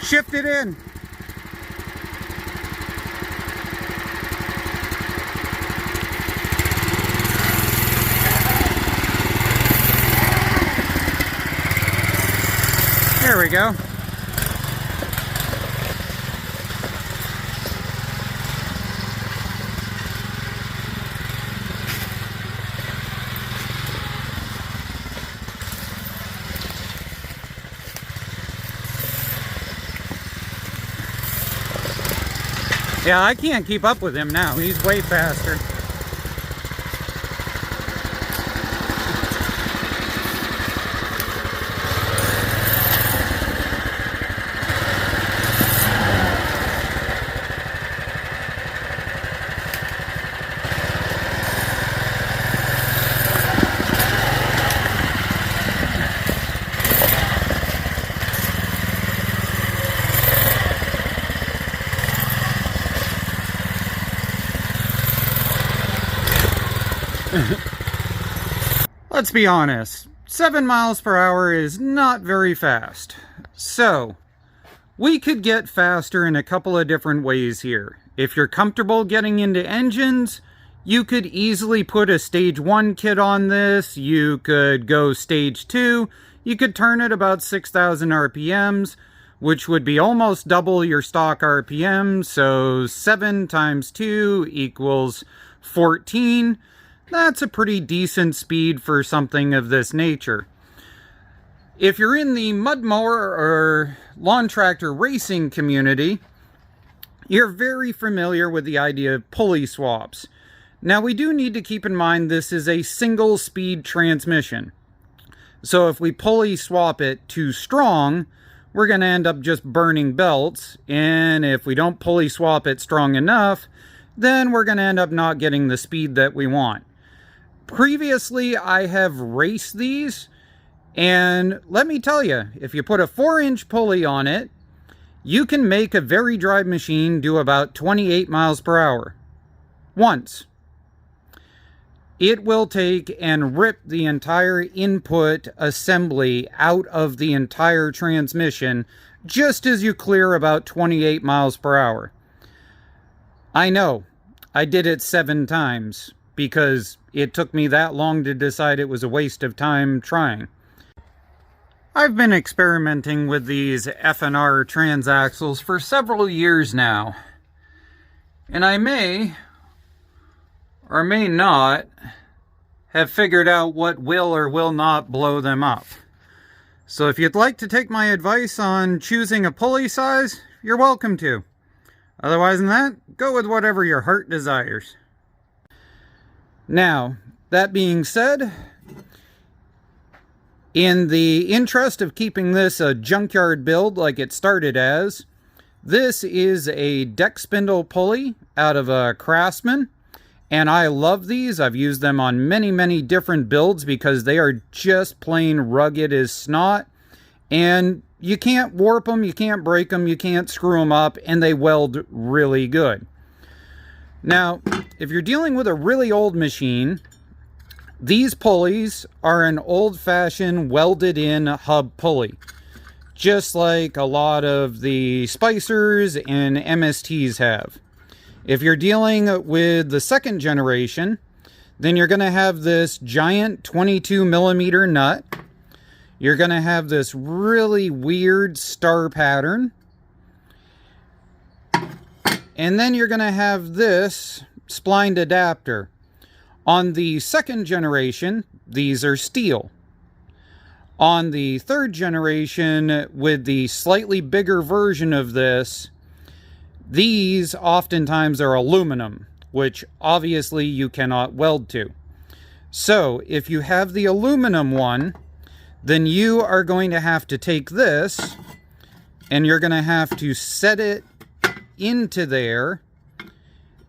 Shift it in. There we go. Yeah, I can't keep up with him now. He's way faster. Let's be honest, 7 miles per hour is not very fast. So, we could get faster in a couple of different ways here. If you're comfortable getting into engines, you could easily put a stage 1 kit on this. You could go stage 2. You could turn it about 6,000 RPMs, which would be almost double your stock RPM. So 7 times 2 equals 14. That's a pretty decent speed for something of this nature. If you're in the mud mower or lawn tractor racing community, you're very familiar with the idea of pulley swaps. Now, we do need to keep in mind this is a single speed transmission. So if we pulley swap it too strong, we're going to end up just burning belts. And if we don't pulley swap it strong enough, then we're going to end up not getting the speed that we want. Previously, I have raced these, and let me tell you, if you put a 4-inch pulley on it, you can make a very dry machine do about 28 miles per hour. Once. It will take and rip the entire input assembly out of the entire transmission just as you clear about 28 miles per hour. I know, I did it 7 times because it took me that long to decide it was a waste of time trying. I've been experimenting with these F&R transaxles for several years now, and I may or may not have figured out what will or will not blow them up. So if you'd like to take my advice on choosing a pulley size, you're welcome to. Otherwise than that, go with whatever your heart desires. Now, that being said, in the interest of keeping this a junkyard build like it started as, this is a deck spindle pulley out of a Craftsman, and I love these. I've used them on many different builds because they are just plain rugged as snot, and you can't warp them, you can't break them, you can't screw them up, and they weld really good. Now, if you're dealing with a really old machine, these pulleys are an old-fashioned welded-in hub pulley, just like a lot of the Spicers and MSTs have. If you're dealing with the 2nd generation, then you're going to have this giant 22 millimeter nut. You're going to have this really weird star pattern. And then you're going to have this splined adapter. On the 2nd generation, these are steel. On the 3rd generation, with the slightly bigger version of this, these oftentimes are aluminum, which obviously you cannot weld to. So, if you have the aluminum one, then you are going to have to take this, and you're going to have to set it into there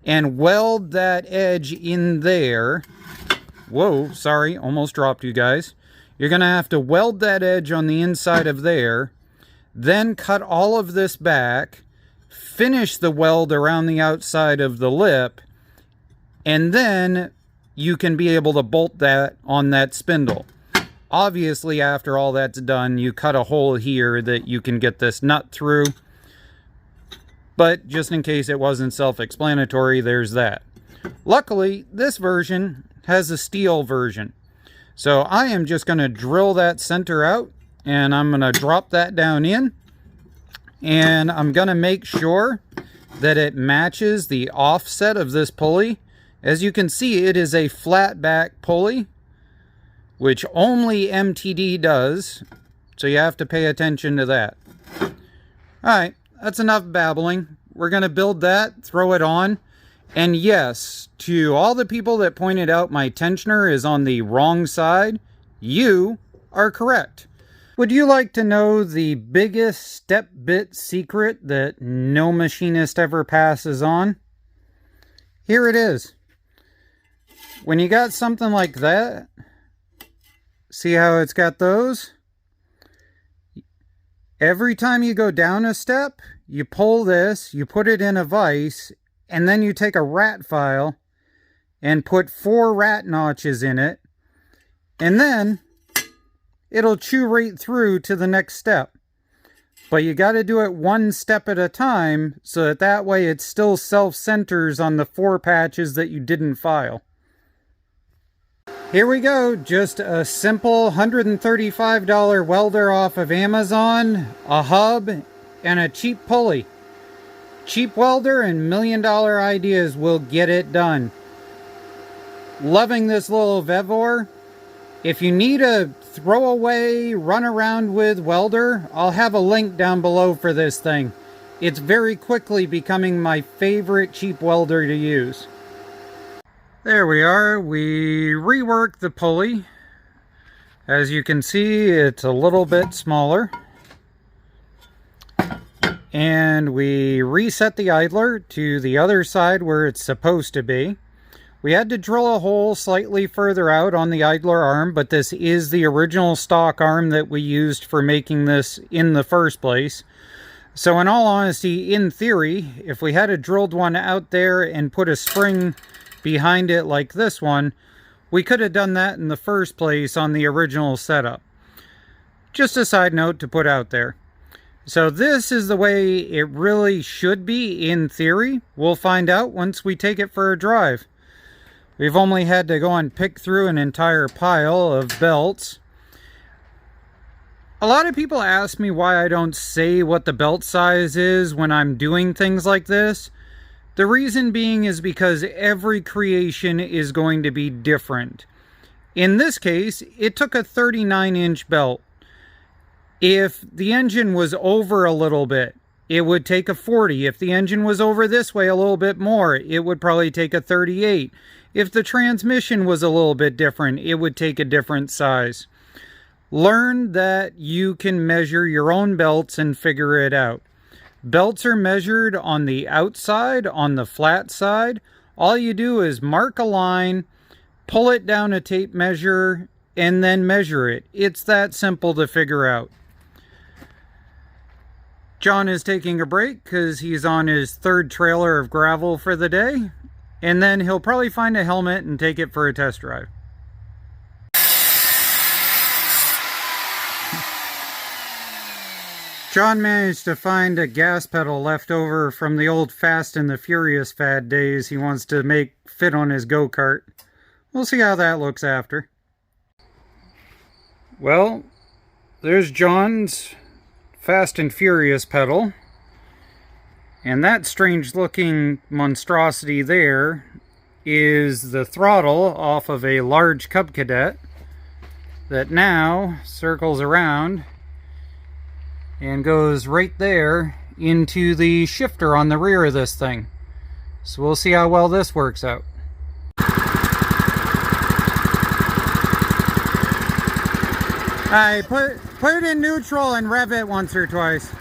and weld that edge in there. Whoa, sorry, almost dropped you guys. You're going to have to weld that edge on the inside of there, then cut all of this back, finish the weld around the outside of the lip, and then you can be able to bolt that on that spindle. Obviously, after all that's done, you cut a hole here that you can get this nut through. But just in case it wasn't self-explanatory, there's that. Luckily, this version has a steel version. So I am just going to drill that center out, and I'm going to drop that down in. And I'm going to make sure that it matches the offset of this pulley. As you can see, it is a flat back pulley, which only MTD does. So you have to pay attention to that. Alright, that's enough babbling. We're going to build that, throw it on. And yes, to all the people that pointed out my tensioner is on the wrong side, you are correct. Would you like to know the biggest step bit secret that no machinist ever passes on? Here it is. When you got something like that, see how it's got those? Every time you go down a step, you pull this, you put it in a vise, and then you take a rat file and put 4 rat notches in it, and then it'll chew right through to the next step. But you got to do it one step at a time, so that way it still self-centers on the 4 patches that you didn't file. Here we go, just a simple $135 welder off of Amazon, a hub, and a cheap pulley. Cheap welder and $1 million ideas will get it done. Loving this little VEVOR. If you need a throwaway, run around with welder, I'll have a link down below for this thing. It's very quickly becoming my favorite cheap welder to use. There we are. We reworked the pulley. As you can see, it's a little bit smaller. And we reset the idler to the other side where it's supposed to be. We had to drill a hole slightly further out on the idler arm, but this is the original stock arm that we used for making this in the first place. So in all honesty, in theory, if we had drilled one out there and put a spring behind it like this one, we could have done that in the first place on the original setup. Just a side note to put out there. So this is the way it really should be in theory. We'll find out once we take it for a drive. We've only had to go and pick through an entire pile of belts. A lot of people ask me why I don't say what the belt size is when I'm doing things like this. The reason being is because every creation is going to be different. In this case, it took a 39-inch belt. If the engine was over a little bit, it would take a 40. If the engine was over this way a little bit more, it would probably take a 38. If the transmission was a little bit different, it would take a different size. Learn that you can measure your own belts and figure it out. Belts are measured on the outside, on the flat side. All you do is mark a line, pull it down a tape measure, and then measure it. It's that simple to figure out. John is taking a break because he's on his 3rd trailer of gravel for the day. And then he'll probably find a helmet and take it for a test drive. John managed to find a gas pedal left over from the old Fast and the Furious fad days he wants to make fit on his Gokart. We'll see how that looks after. Well, there's John's Fast and Furious pedal. And that strange looking monstrosity there is the throttle off of a large Cub Cadet that now circles around and goes right there into the shifter on the rear of this thing. So we'll see how well this works out. Alright, put it in neutral and rev it once or twice.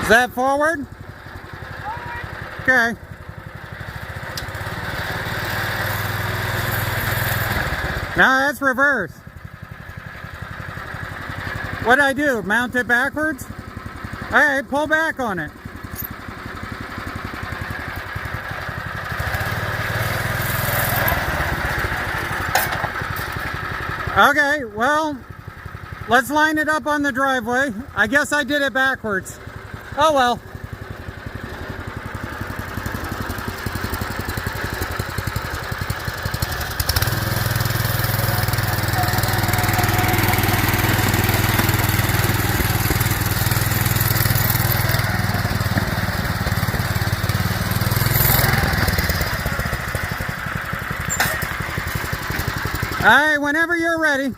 Is that forward? Okay. Now that's reverse. What'd I do? Mount it backwards? Alright, pull back on it. Okay, well, let's line it up on the driveway. I guess I did it backwards. Oh well. All right, whenever you're ready.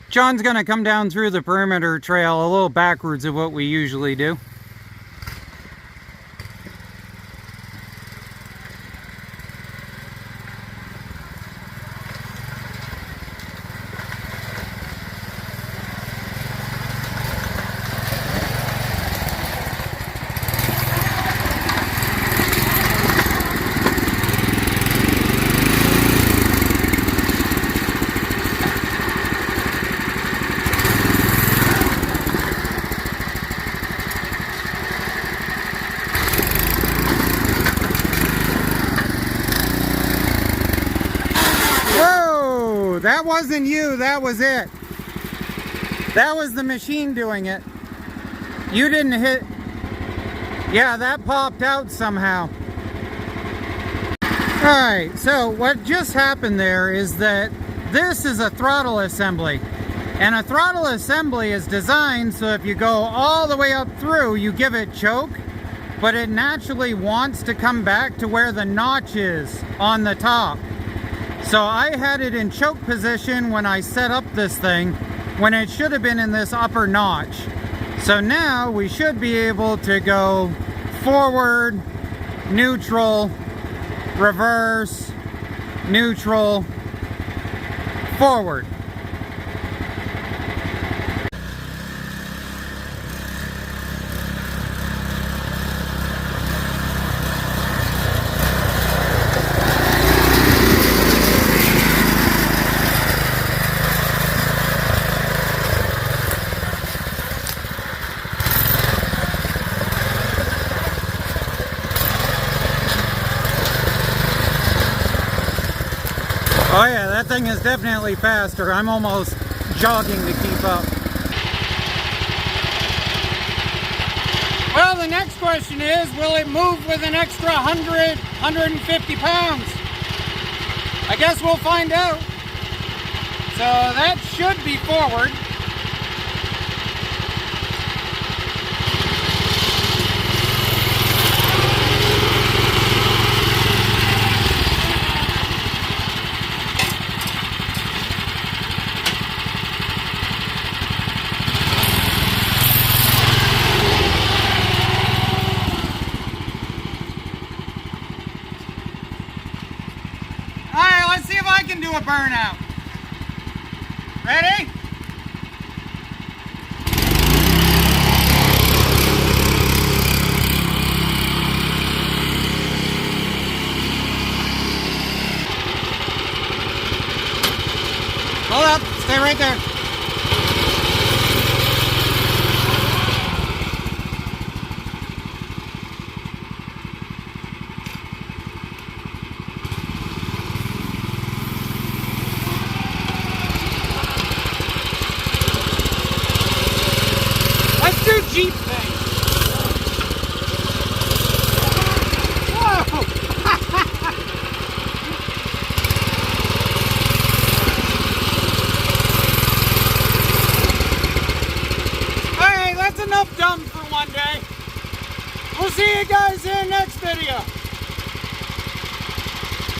John's gonna come down through the perimeter trail a little backwards of what we usually do. That wasn't you, that was it. That was the machine doing it. You didn't hit. Yeah, that popped out somehow. Alright, so what just happened there is that this is a throttle assembly. And a throttle assembly is designed so if you go all the way up through, you give it choke, but it naturally wants to come back to where the notch is on the top. So I had it in choke position when I set up this thing, when it should have been in this upper notch. So now we should be able to go forward, neutral, reverse, neutral, forward. Oh yeah, that thing is definitely faster. I'm almost jogging to keep up. Well, the next question is, will it move with an extra 100, 150 pounds? I guess we'll find out. So that should be forward. I can do a burnout. Ready? Hold up, stay right there. Jeep thing. Whoa! Alright, that's enough dumb for one day. We'll see you guys in the next video.